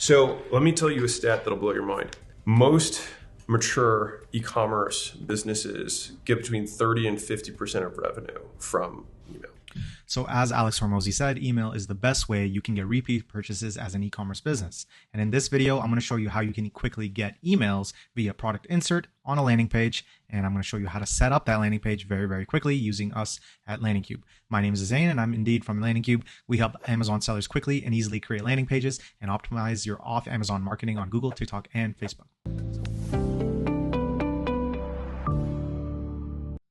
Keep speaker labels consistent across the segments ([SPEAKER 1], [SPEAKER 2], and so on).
[SPEAKER 1] So let me tell you a stat that'll blow your mind. Most mature e-commerce businesses get between 30 and 50% of revenue from email.
[SPEAKER 2] So as Alex Hormozi said, email is the best way you can get repeat purchases as an e-commerce business. And in this video, I'm going to show you how you can quickly get emails via product insert on a landing page. And I'm going to show you how to set up that landing page very, very quickly using us at LandingCube. My name is Zane and I'm indeed from LandingCube. We help Amazon sellers quickly and easily create landing pages and optimize your off Amazon marketing on Google, TikTok, and Facebook.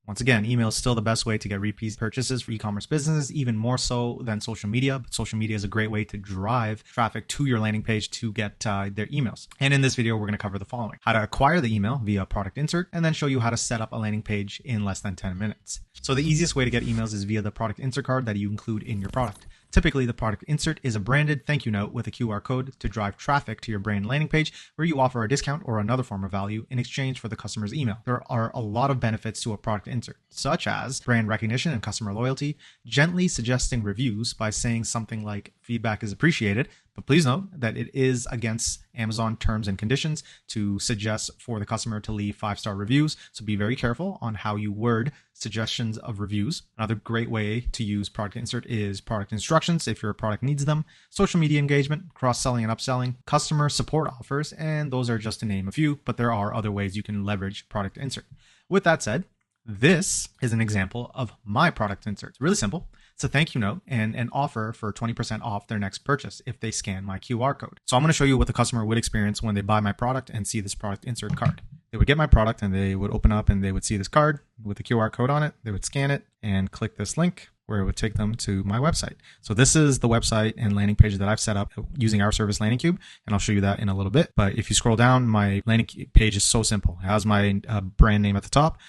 [SPEAKER 2] Once again, email is still the best way to get repeat purchases for e-commerce businesses, even more so than social media. But social media is a great way to drive traffic to your landing page to get their emails. And in this video, we're going to cover the following: how to acquire the email via product insert, and then show you how to set up a landing page in less than 10 minutes. So the easiest way to get emails is via the product insert card that you include in your product. Typically, the product insert is a branded thank you note with a QR code to drive traffic to your brand landing page where you offer a discount or another form of value in exchange for the customer's email. There are a lot of benefits to a product insert, such as brand recognition and customer loyalty, gently suggesting reviews by saying something like feedback is appreciated, but please note that it is against Amazon terms and conditions to suggest for the customer to leave 5-star reviews. So be very careful on how you word suggestions of reviews. Another great way to use product insert is product instructions if your product needs them, social media engagement, cross-selling and upselling, customer support offers, and those are just to name a few, but there are other ways you can leverage product insert. With that said, this is an example of my product insert. It's really simple. It's a thank you note and an offer for 20% off their next purchase if they scan my QR code. So I'm going to show you what the customer would experience when they buy my product and see this product insert card. They would get my product and they would open up and they would see this card with the QR code on it. They would scan it and click this link where it would take them to my website. So this is the website and landing page that I've set up using our service LandingCube, and I'll show you that in a little bit. But if you scroll down, my landing page is so simple. It has my brand name at the top.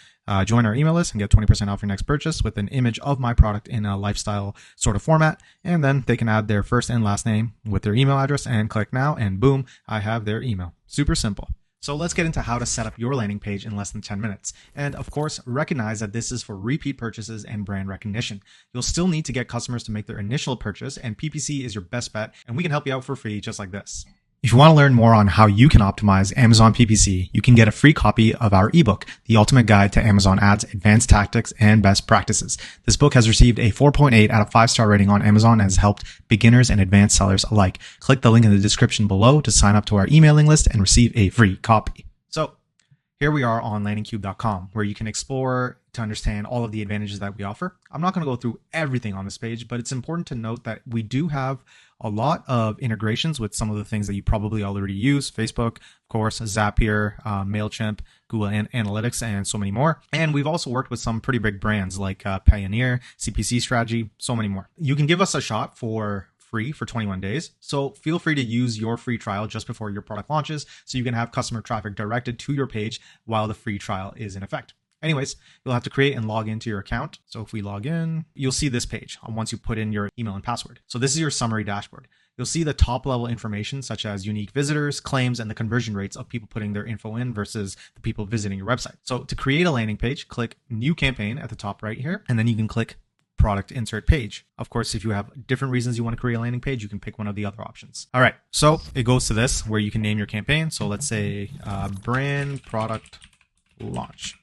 [SPEAKER 2] Join our email list and get 20% off your next purchase with an image of my product in a lifestyle sort of format. And then they can add their first and last name with their email address and click now, and boom, I have their email. Super simple. So let's get into how to set up your landing page in less than 10 minutes. And of course, recognize that this is for repeat purchases and brand recognition. You'll still need to get customers to make their initial purchase, and PPC is your best bet, and we can help you out for free just like this. If you want to learn more on how you can optimize Amazon PPC, you can get a free copy of our ebook, The Ultimate Guide to Amazon Ads, Advanced Tactics and Best Practices. This book has received a 4.8 out of 5-star rating on Amazon and has helped beginners and advanced sellers alike. Click the link in the description below to sign up to our emailing list and receive a free copy. So here we are on landingcube.com, where you can explore to understand all of the advantages that we offer. I'm not going to go through everything on this page, but it's important to note that we do have a lot of integrations with some of the things that you probably already use: Facebook, of course, Zapier, MailChimp, Google Analytics, and so many more. And we've also worked with some pretty big brands like Pioneer, CPC Strategy, so many more. You can give us a shot for free for 21 days. So feel free to use your free trial just before your product launches so you can have customer traffic directed to your page while the free trial is in effect. Anyways, you'll have to create and log into your account. So if we log in, you'll see this page once you put in your email and password. So this is your summary dashboard. You'll see the top level information such as unique visitors, claims, and the conversion rates of people putting their info in versus the people visiting your website. So to create a landing page, click New Campaign at the top right here, and then you can click Product Insert Page. Of course, if you have different reasons you want to create a landing page, you can pick one of the other options. All right, so it goes to this where you can name your campaign. So let's say brand product launch,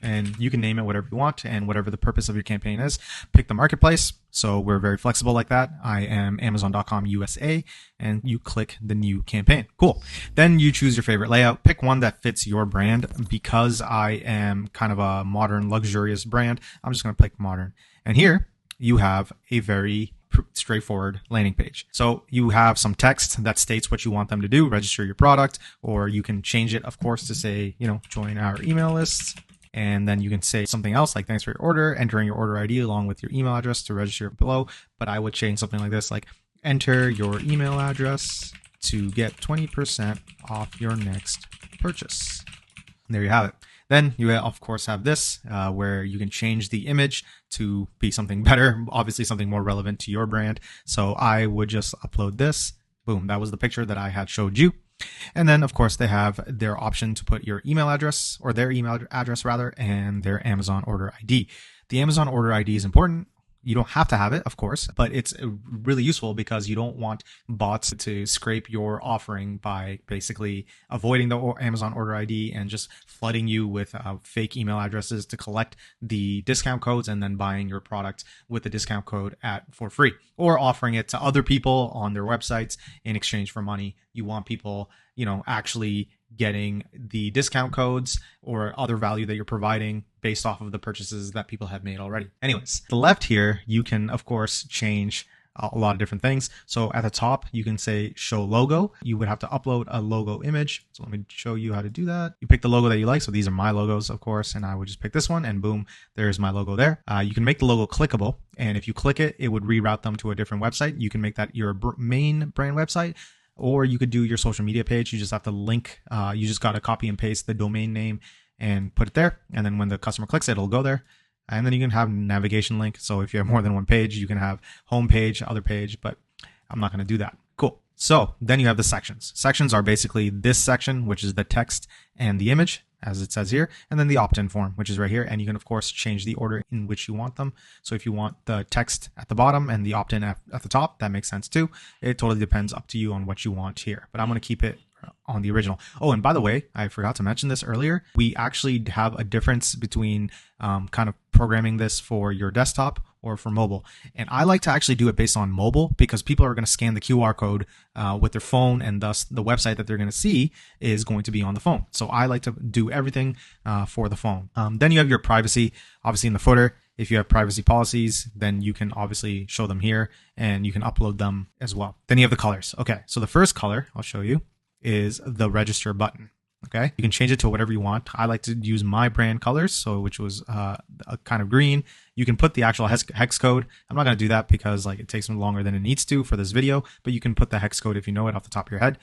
[SPEAKER 2] and you can name it whatever you want and whatever the purpose of your campaign is. Pick the marketplace. So we're very flexible like that. I am Amazon.com USA, and you click the new campaign. Cool. Then you choose your favorite layout. Pick one that fits your brand. Because I am kind of a modern, luxurious brand, I'm just going to pick modern. And here you have a very straightforward landing page. So you have some text that states what you want them to do, register your product, or you can change it, of course, to say, join our email list. And then you can say something else like, thanks for your order, entering your order ID along with your email address to register below. But I would change something like this, like enter your email address to get 20% off your next purchase. And there you have it. Then you, of course, have this where you can change the image to be something better, obviously something more relevant to your brand. So I would just upload this. Boom, that was the picture that I had showed you. And then, of course, they have their option to put your email address, or their email address rather, and their Amazon order ID. The Amazon order ID is important. You don't have to have it, of course, but it's really useful because you don't want bots to scrape your offering by basically avoiding the Amazon order ID and just flooding you with fake email addresses to collect the discount codes and then buying your product with the discount code for free, or offering it to other people on their websites in exchange for money. You want people, actually getting the discount codes or other value that you're providing based off of the purchases that people have made already. Anyways, the left here, you can of course change a lot of different things. So at the top, you can say show logo. You would have to upload a logo image. So let me show you how to do that. You pick the logo that you like. So these are my logos, of course, and I would just pick this one and boom, there's my logo there. You can make the logo clickable. And if you click it, it would reroute them to a different website. You can make that your main brand website, or you could do your social media page. You just have to link, you just got to copy and paste the domain name and put it there. And then when the customer clicks it, it'll go there. And then you can have navigation link. So if you have more than one page, you can have home page, other page, but I'm not going to do that. Cool. So then you have the sections. Sections are basically this section, which is the text and the image, as it says here, and then the opt-in form, which is right here. And you can, of course, change the order in which you want them. So if you want the text at the bottom and the opt-in at the top, that makes sense too. It totally depends up to you on what you want here, but I'm going to keep it on the original. Oh, and by the way, I forgot to mention this earlier. We actually have a difference between kind of programming this for your desktop or for mobile. And I like to actually do it based on mobile because people are going to scan the QR code with their phone, and thus the website that they're going to see is going to be on the phone. So I like to do everything for the phone. Then you have your privacy, obviously in the footer. If you have privacy policies, then you can obviously show them here and you can upload them as well. Then you have the colors. Okay, so the first color I'll show you is the register button. Okay, you can change it to whatever you want. I like to use my brand colors, so which was a kind of green. You can put the actual hex code. I'm not going to do that because it takes longer than it needs to for this video, but you can put the hex code if you know it off the top of your head,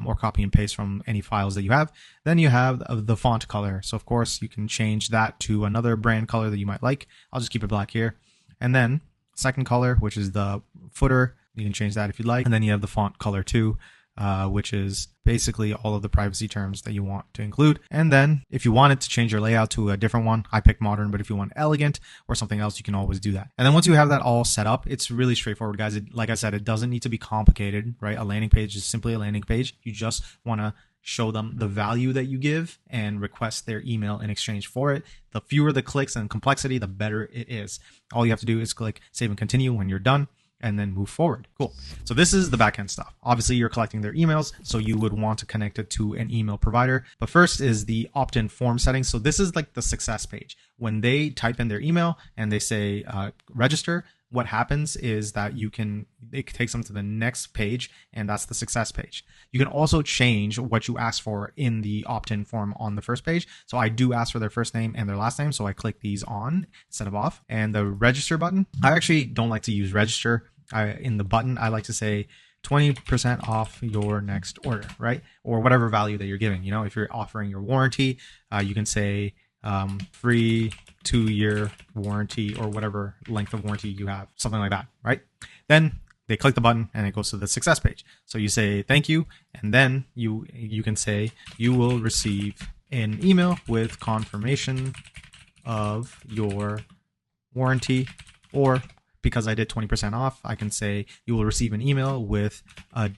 [SPEAKER 2] or copy and paste from any files that you have. Then you have the font color. So of course you can change that to another brand color that you might like. I'll just keep it black here. And then second color, which is the footer, you can change that if you'd like. And then you have the font color too, which is basically all of the privacy terms that you want to include. And then if you wanted to change your layout to a different one, I picked modern, but if you want elegant or something else, you can always do that. And then once you have that all set up, it's really straightforward, guys. Like I said, it doesn't need to be complicated, right? A landing page is simply a landing page. You just want to show them the value that you give and request their email in exchange for it. The fewer the clicks and complexity, the better it is. All you have to do is click save and continue when you're done, and then move forward. Cool. So this is the backend stuff. Obviously, you're collecting their emails, so you would want to connect it to an email provider. But first is the opt-in form settings. So this is like the success page. When they type in their email and they say register, what happens is that it takes them to the next page, and that's the success page. You can also change what you ask for in the opt-in form on the first page. So I do ask for their first name and their last name, so I click these on instead of off. And the register button, I actually don't like to use register. In the button, I like to say 20% off your next order, right? Or whatever value that you're giving. If you're offering your warranty, you can say free 2-year warranty or whatever length of warranty you have, something like that, right? Then they click the button and it goes to the success page. So you say thank you, and then you can say you will receive an email with confirmation of your warranty, or because I did 20% off, I can say you will receive an email with a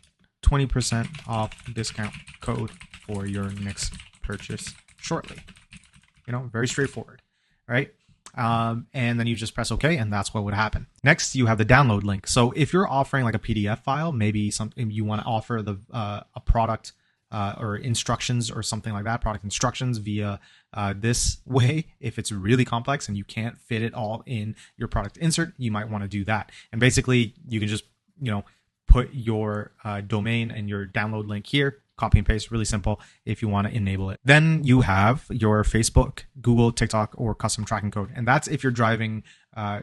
[SPEAKER 2] 20% off discount code for your next purchase shortly. Very straightforward, right? And then you just press OK, and that's what would happen. Next, you have the download link. So if you're offering like a PDF file, maybe something you want to offer a product or instructions or something like that, product instructions via this way. If it's really complex and you can't fit it all in your product insert, you might want to do that. And basically, you can just put your domain and your download link here. Copy and paste, really simple if you want to enable it. Then you have your Facebook, Google, TikTok, or custom tracking code. And that's if you're driving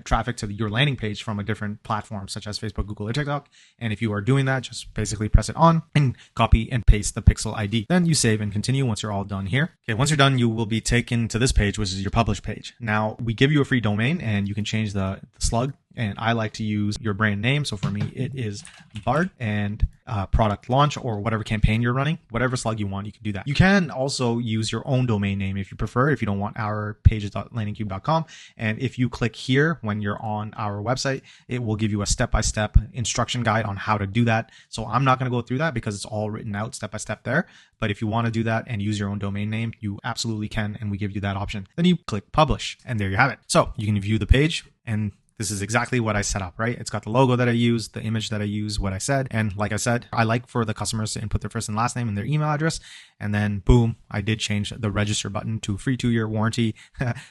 [SPEAKER 2] traffic to your landing page from a different platform, such as Facebook, Google, or TikTok. And if you are doing that, just basically press it on and copy and paste the pixel ID. Then you save and continue once you're all done here. Okay, once you're done, you will be taken to this page, which is your publish page. Now, we give you a free domain and you can change the slug And I like to use your brand name. So for me, it is Bart, and product launch or whatever campaign you're running, whatever slug you want, you can do that. You can also use your own domain name if you prefer, if you don't want our pages.landingcube.com. And if you click here when you're on our website, it will give you a step-by-step instruction guide on how to do that. So I'm not going to go through that because it's all written out step-by-step there. But if you want to do that and use your own domain name, you absolutely can, and we give you that option. Then you click publish, and there you have it. So you can view the page, and this is exactly what I set up, right? It's got the logo that I use, the image that I use, what I said. And like I said, I like for the customers to input their first and last name and their email address. And then boom, I did change the register button to free 2-year warranty,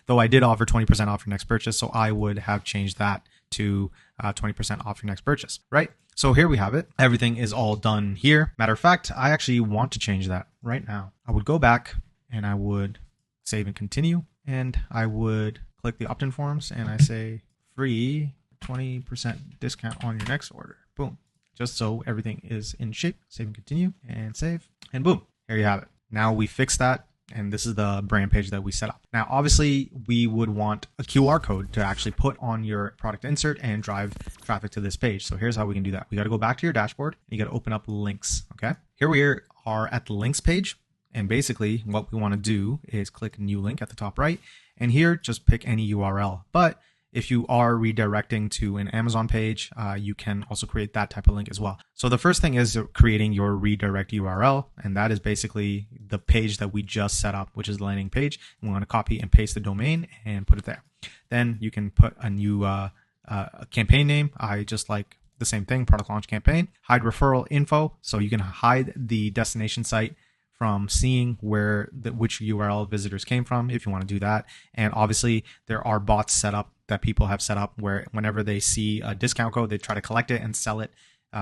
[SPEAKER 2] though I did offer 20% off your next purchase. So I would have changed that to 20% off your next purchase, right? So here we have it. Everything is all done here. Matter of fact, I actually want to change that right now. I would go back and I would save and continue. And I would click the opt-in forms and I say, free 20% discount on your next order. Boom. Just so everything is in shape. Save and continue and save. And boom, here you have it. Now we fixed that. And this is the brand page that we set up. Now, obviously, we would want a QR code to actually put on your product insert and drive traffic to this page. So here's how we can do that. We got to go back to your dashboard. And you got to open up links. Okay. Here we are at the links page. And basically what we want to do is click new link at the top right. And here, just pick any URL. But if you are redirecting to an Amazon page, you can also create that type of link as well. So the first thing is creating your redirect URL. And that is basically the page that we just set up, which is the landing page. We want to copy and paste the domain and put it there. Then you can put a new campaign name. I just like the same thing, product launch campaign. Hide referral info. So you can hide the destination site from seeing which URL visitors came from if you want to do that. And obviously there are bots set up that people have set up where whenever they see a discount code, they try to collect it and sell it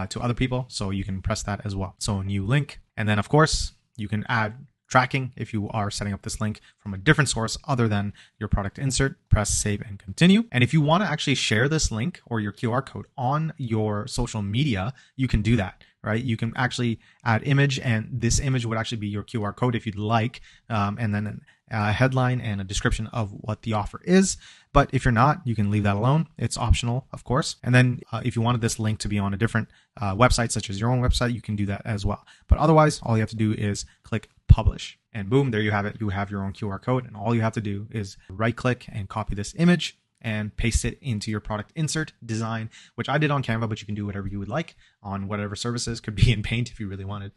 [SPEAKER 2] to other people. So you can press that as well. So a new link. And then of course you can add tracking if you are setting up this link from a different source other than your product insert. Press save and continue. And if you want to actually share this link or your QR code on your social media, you can do that, right? You can actually add image, and this image would actually be your QR code if you'd like, and then a headline and a description of what the offer is. But if you're not, you can leave that alone. It's optional, of course. And then if you wanted this link to be on a different website, such as your own website, you can do that as well. But otherwise, all you have to do is click publish, and boom, there you have it. You have your own QR code, and all you have to do is right click and copy this image and paste it into your product insert design, which I did on Canva, but you can do whatever you would like on whatever services. Could be in Paint if you really wanted.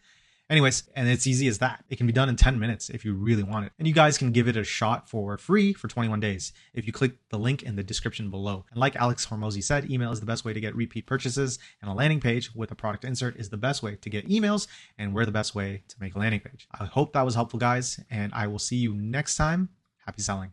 [SPEAKER 2] Anyways, and it's easy as that. It can be done in 10 minutes if you really want it. And you guys can give it a shot for free for 21 days if you click the link in the description below. And like Alex Hormozy said, email is the best way to get repeat purchases, and a landing page with a product insert is the best way to get emails, and we're the best way to make a landing page. I hope that was helpful, guys, and I will see you next time. Happy selling.